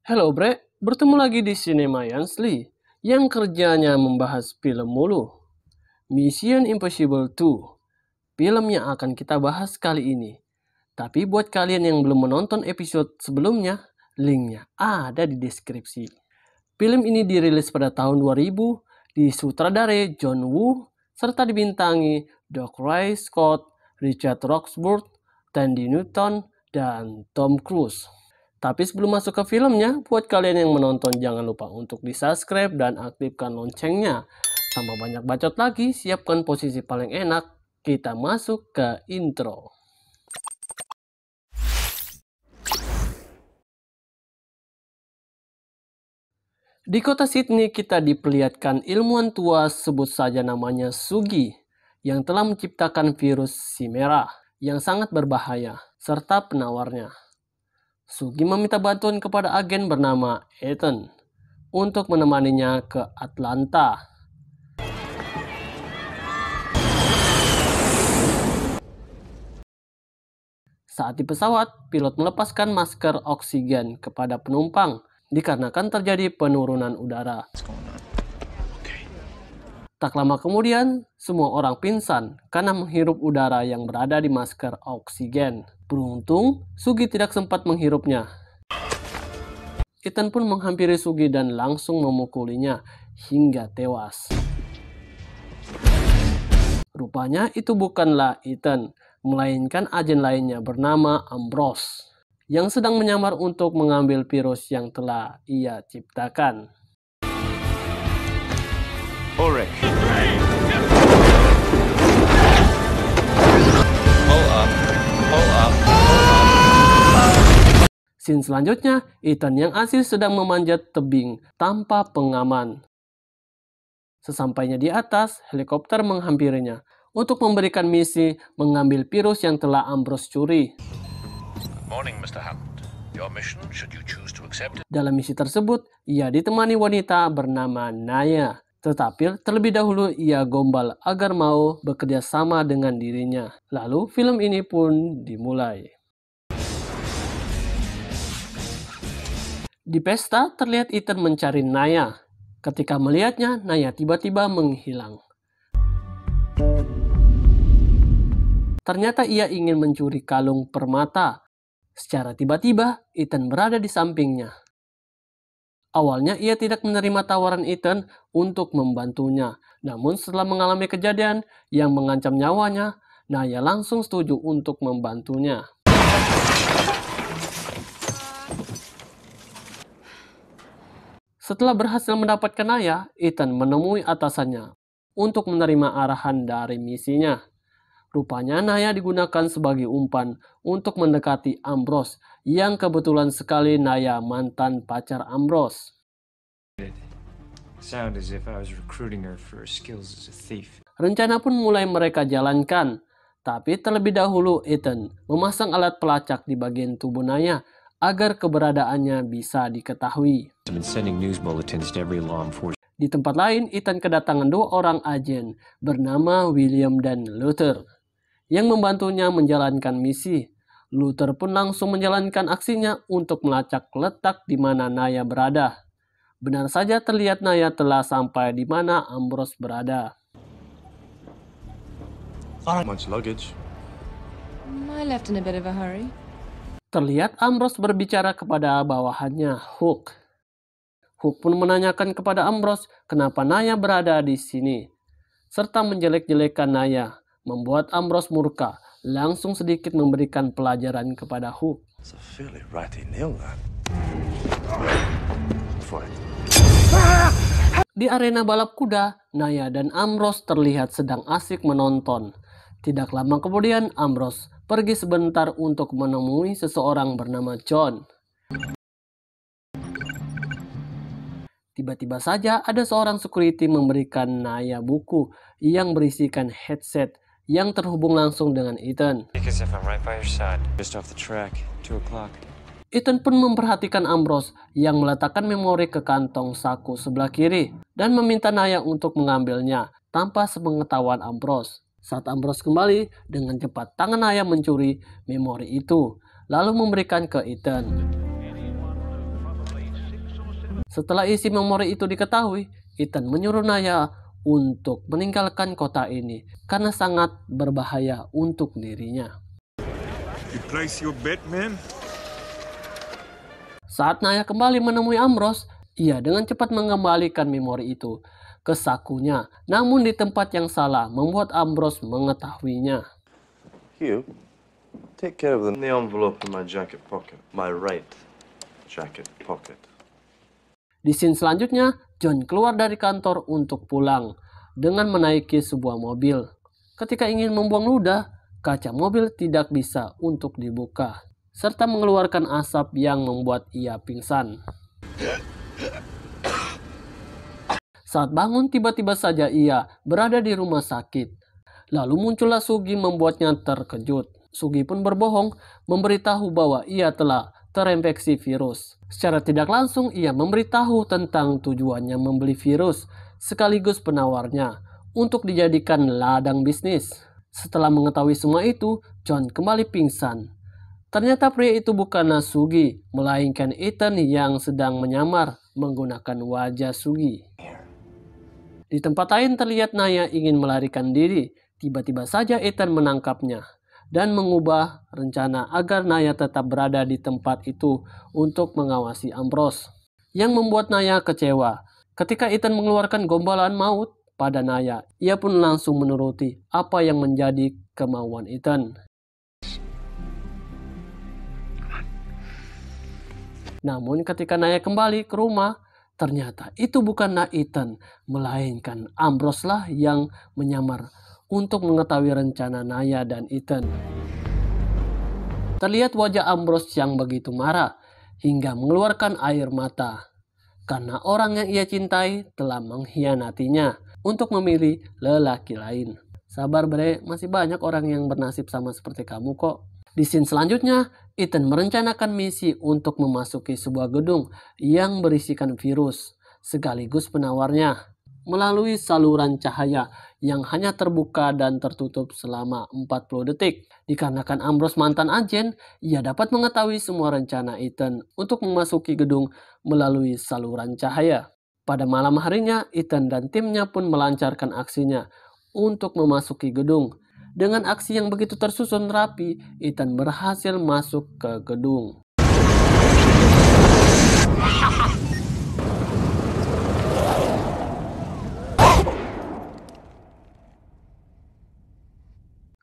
Halo Bre, bertemu lagi di Cinema Yansli yang kerjanya membahas film mulu. Mission Impossible 2, film yang akan kita bahas kali ini. Tapi buat kalian yang belum menonton episode sebelumnya, linknya ada di deskripsi. Film ini dirilis pada tahun 2000, disutradarai John Woo, serta dibintangi Doug Ray Scott, Richard Roxburgh, Thandie Newton, dan Tom Cruise. Tapi sebelum masuk ke filmnya, buat kalian yang menonton jangan lupa untuk di-subscribe dan aktifkan loncengnya. Tambah banyak bacot lagi, siapkan posisi paling enak. Kita masuk ke intro. Di kota Sydney kita diperlihatkan ilmuwan tua, sebut saja namanya Sugi, yang telah menciptakan virus Chimera yang sangat berbahaya, serta penawarnya. Sugi meminta bantuan kepada agen bernama Ethan untuk menemaninya ke Atlanta. Saat di pesawat, pilot melepaskan masker oksigen kepada penumpang dikarenakan terjadi penurunan udara. Tak lama kemudian, semua orang pingsan karena menghirup udara yang berada di masker oksigen. Beruntung, Sugi tidak sempat menghirupnya. Ethan pun menghampiri Sugi dan langsung memukulinya hingga tewas. Rupanya itu bukanlah Ethan, melainkan agen lainnya bernama Ambrose, yang sedang menyamar untuk mengambil virus yang telah ia ciptakan. Ulrich. Pull up. Scene selanjutnya, Ethan yang asli sedang memanjat tebing tanpa pengaman. Sesampainya di atas, helikopter menghampirinya untuk memberikan misi mengambil virus yang telah Ambrose curi. Morning, Mr. Hammond. Your mission, should you choose to accept it. Dalam misi tersebut, ia ditemani wanita bernama Naya. Tetapi terlebih dahulu ia gombal agar mau bekerja sama dengan dirinya. Lalu film ini pun dimulai. Di pesta terlihat Ethan mencari Naya. Ketika melihatnya, Naya tiba-tiba menghilang. Ternyata ia ingin mencuri kalung permata. Secara tiba-tiba, Ethan berada di sampingnya. Awalnya ia tidak menerima tawaran Ethan untuk membantunya. Namun setelah mengalami kejadian yang mengancam nyawanya, Naya langsung setuju untuk membantunya. Setelah berhasil mendapatkan Naya, Ethan menemui atasannya untuk menerima arahan dari misinya. Rupanya Naya digunakan sebagai umpan untuk mendekati Ambrose, yang kebetulan sekali Naya mantan pacar Ambrose. Sound as if I was recruiting her for her skills as a thief. Rencana pun mulai mereka jalankan, tapi terlebih dahulu Ethan memasang alat pelacak di bagian tubuh Naya agar keberadaannya bisa diketahui. I've been sending news bulletins to every law enforcement. Di tempat lain, Ethan kedatangan dua orang agen bernama William dan Luther yang membantunya menjalankan misi. Luther pun langsung menjalankan aksinya untuk melacak letak di mana Naya berada. Benar saja terlihat Naya telah sampai di mana Ambrose berada. Much luggage. I left in a bit of a hurry. Terlihat Ambrose berbicara kepada bawahannya, Hook. Hook pun menanyakan kepada Ambrose kenapa Naya berada di sini, serta menjelek-jelekan Naya, membuat Ambrose murka, langsung sedikit memberikan pelajaran kepada Hook. It's a fairly ratty nail, that. For it. Di arena balap kuda, Naya dan Ambrose terlihat sedang asik menonton. Tidak lama kemudian, Ambrose pergi sebentar untuk menemui seseorang bernama John. Tiba-tiba saja ada seorang security memberikan Naya buku yang berisikan headset yang terhubung langsung dengan Ethan. Because if I'm right by your side, just off the track, 2 o'clock. Ethan pun memperhatikan Ambrose yang meletakkan memori ke kantong saku sebelah kiri dan meminta Naya untuk mengambilnya tanpa sepengetahuan Ambrose. Saat Ambrose kembali, dengan cepat tangan Naya mencuri memori itu, lalu memberikan ke Ethan. Setelah isi memori itu diketahui, Ethan menyuruh Naya untuk meninggalkan kota ini karena sangat berbahaya untuk dirinya. You place your bet, man? Saat Naya kembali menemui Ambrose, ia dengan cepat mengembalikan memori itu ke sakunya, namun di tempat yang salah membuat Ambrose mengetahuinya. Hugh, take care of the envelope in my jacket pocket. My right jacket pocket. Di scene selanjutnya, John keluar dari kantor untuk pulang dengan menaiki sebuah mobil. Ketika ingin membuang ludah, kaca mobil tidak bisa untuk dibuka, serta mengeluarkan asap yang membuat ia pingsan. Saat bangun, tiba-tiba saja ia berada di rumah sakit. Lalu muncullah Sugi membuatnya terkejut. Sugi pun berbohong, memberitahu bahwa ia telah terinfeksi virus. Secara tidak langsung ia memberitahu tentang tujuannya membeli virus sekaligus penawarnya untuk dijadikan ladang bisnis. Setelah mengetahui semua itu, John kembali pingsan. Ternyata pria itu bukanlah Sugi, melainkan Ethan yang sedang menyamar menggunakan wajah Sugi. Di tempat lain terlihat Naya ingin melarikan diri. Tiba-tiba saja Ethan menangkapnya dan mengubah rencana agar Naya tetap berada di tempat itu untuk mengawasi Ambrose, yang membuat Naya kecewa. Ketika Ethan mengeluarkan gombalan maut pada Naya, ia pun langsung menuruti apa yang menjadi kemauan Ethan. Namun ketika Naya kembali ke rumah, ternyata itu bukanlah Ethan, melainkan Ambrose lah yang menyamar untuk mengetahui rencana Naya dan Ethan. Terlihat wajah Ambrose yang begitu marah hingga mengeluarkan air mata karena orang yang ia cintai telah mengkhianatinya untuk memilih lelaki lain. Sabar bre, masih banyak orang yang bernasib sama seperti kamu kok. Di scene selanjutnya, Ethan merencanakan misi untuk memasuki sebuah gedung yang berisikan virus sekaligus penawarnya melalui saluran cahaya yang hanya terbuka dan tertutup selama 40 detik. Dikarenakan Ambrose mantan agen, ia dapat mengetahui semua rencana Ethan untuk memasuki gedung melalui saluran cahaya. Pada malam harinya, Ethan dan timnya pun melancarkan aksinya untuk memasuki gedung. Dengan aksi yang begitu tersusun rapi, Ethan berhasil masuk ke gedung.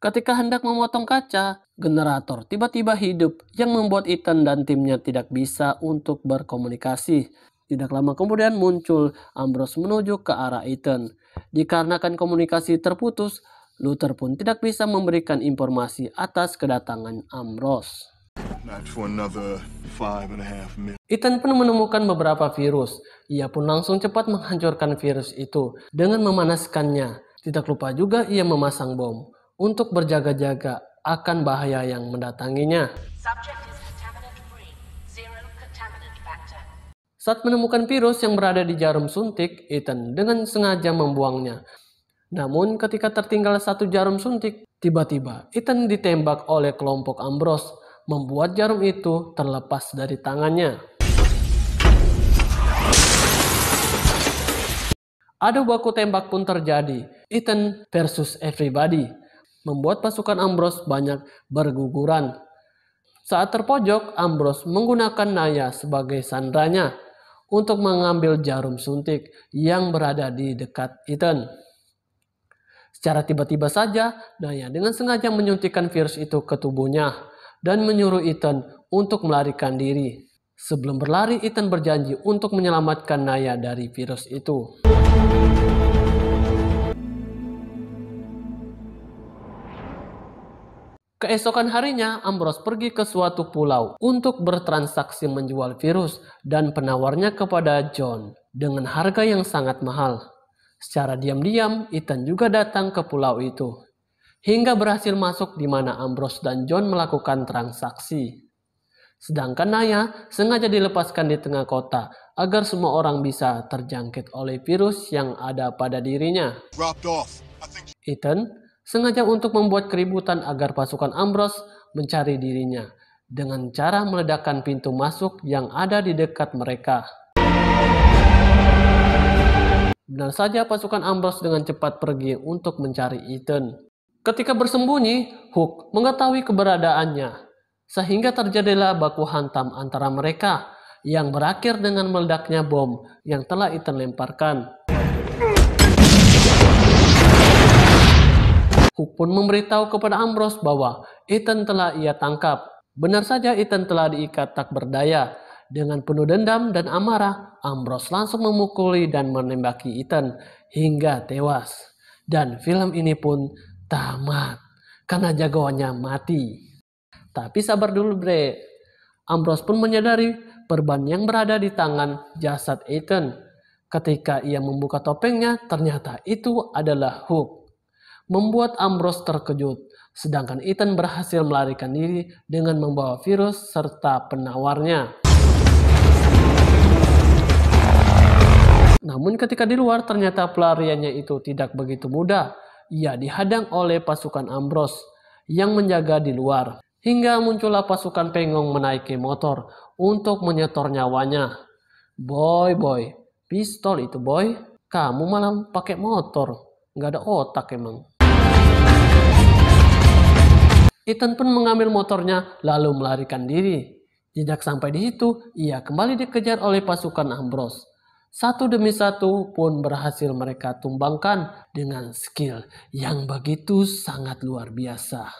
Ketika hendak memotong kaca, generator tiba-tiba hidup yang membuat Ethan dan timnya tidak bisa untuk berkomunikasi. Tidak lama kemudian muncul Ambrose menuju ke arah Ethan. Dikarenakan komunikasi terputus, Luther pun tidak bisa memberikan informasi atas kedatangan Ambrose. Ethan pun menemukan beberapa virus. Ia pun langsung cepat menghancurkan virus itu dengan memanaskannya. Tidak lupa juga ia memasang bom untuk berjaga-jaga akan bahaya yang mendatanginya. Saat menemukan virus yang berada di jarum suntik, Ethan dengan sengaja membuangnya. Namun ketika tertinggal satu jarum suntik, tiba-tiba Ethan ditembak oleh kelompok Ambrose, membuat jarum itu terlepas dari tangannya. Adu baku tembak pun terjadi, Ethan versus everybody, membuat pasukan Ambrose banyak berguguran. Saat terpojok, Ambrose menggunakan Naya sebagai sandranya untuk mengambil jarum suntik yang berada di dekat Ethan. Secara tiba-tiba saja, Naya dengan sengaja menyuntikkan virus itu ke tubuhnya dan menyuruh Ethan untuk melarikan diri. Sebelum berlari, Ethan berjanji untuk menyelamatkan Naya dari virus itu. Keesokan harinya, Ambrose pergi ke suatu pulau untuk bertransaksi menjual virus dan penawarnya kepada John dengan harga yang sangat mahal. Secara diam-diam, Ethan juga datang ke pulau itu, hingga berhasil masuk di mana Ambrose dan John melakukan transaksi. Sedangkan Naya sengaja dilepaskan di tengah kota agar semua orang bisa terjangkit oleh virus yang ada pada dirinya. Ethan sengaja untuk membuat keributan agar pasukan Ambrose mencari dirinya dengan cara meledakkan pintu masuk yang ada di dekat mereka. Benar saja pasukan Ambrose dengan cepat pergi untuk mencari Ethan. Ketika bersembunyi, Hook mengetahui keberadaannya, sehingga terjadilah baku hantam antara mereka yang berakhir dengan meledaknya bom yang telah Ethan lemparkan. Hook pun memberitahu kepada Ambrose bahwa Ethan telah ia tangkap. Benar saja Ethan telah diikat tak berdaya. Dengan penuh dendam dan amarah, Ambrose langsung memukuli dan menembaki Ethan hingga tewas. Dan film ini pun tamat karena jagoannya mati. Tapi sabar dulu bre. Ambrose pun menyadari perban yang berada di tangan jasad Ethan. Ketika ia membuka topengnya, ternyata itu adalah Hook. Membuat Ambrose terkejut, sedangkan Ethan berhasil melarikan diri dengan membawa virus serta penawarnya. Namun ketika di luar, ternyata pelariannya itu tidak begitu mudah. Ia dihadang oleh pasukan Ambrose yang menjaga di luar. Hingga muncullah pasukan Pengong menaiki motor untuk menyetor nyawanya. Boy, pistol itu boy. Kamu malah pakai motor. Nggak ada otak emang. Ethan pun mengambil motornya lalu melarikan diri. Tidak sampai di situ, ia kembali dikejar oleh pasukan Ambrose. Satu demi satu pun berhasil mereka tumbangkan dengan skill yang begitu sangat luar biasa.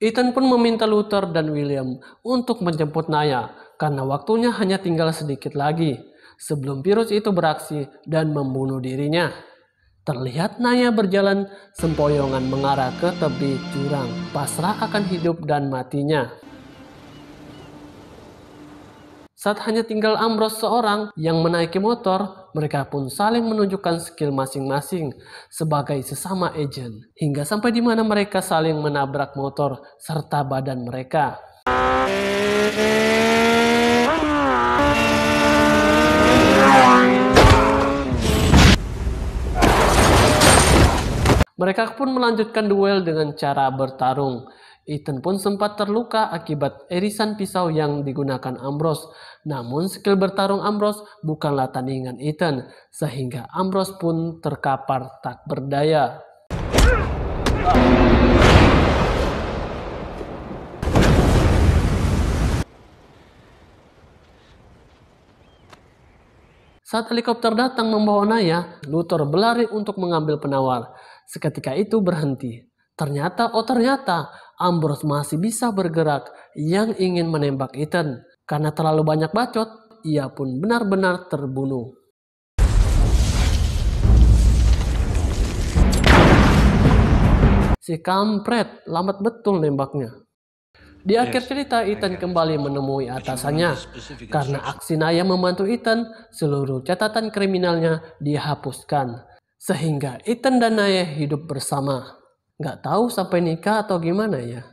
Ethan pun meminta Luther dan William untuk menjemput Naya karena waktunya hanya tinggal sedikit lagi sebelum virus itu beraksi dan membunuh dirinya. Terlihat Naya berjalan sempoyongan mengarah ke tepi jurang, pasrah akan hidup dan matinya. Saat hanya tinggal Ambrose seorang yang menaiki motor, mereka pun saling menunjukkan skill masing-masing sebagai sesama agent. Hingga sampai di mana mereka saling menabrak motor serta badan mereka. Mereka pun melanjutkan duel dengan cara bertarung. Ethan pun sempat terluka akibat irisan pisau yang digunakan Ambrose. Namun skill bertarung Ambrose bukanlah tandingan Ethan, sehingga Ambrose pun terkapar tak berdaya. Saat helikopter datang membawa Naya, Luther berlari untuk mengambil penawar. Seketika itu berhenti. Ternyata Ambrose masih bisa bergerak yang ingin menembak Ethan. Karena terlalu banyak bacot, ia pun benar-benar terbunuh. Si kampret lambat betul nembaknya. Di akhir cerita, Ethan kembali menemui atasannya. Karena aksi Naya membantu Ethan, seluruh catatan kriminalnya dihapuskan. Sehingga Ethan dan Naya hidup bersama. Nggak tahu sampai nikah atau gimana ya.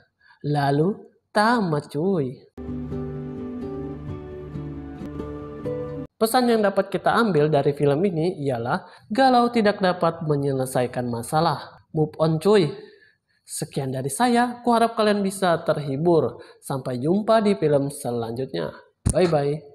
Lalu tamat cuy. Pesan yang dapat kita ambil dari film ini ialah galau tidak dapat menyelesaikan masalah. Move on cuy. Sekian dari saya, kuharap kalian bisa terhibur. Sampai jumpa di film selanjutnya. Bye-bye.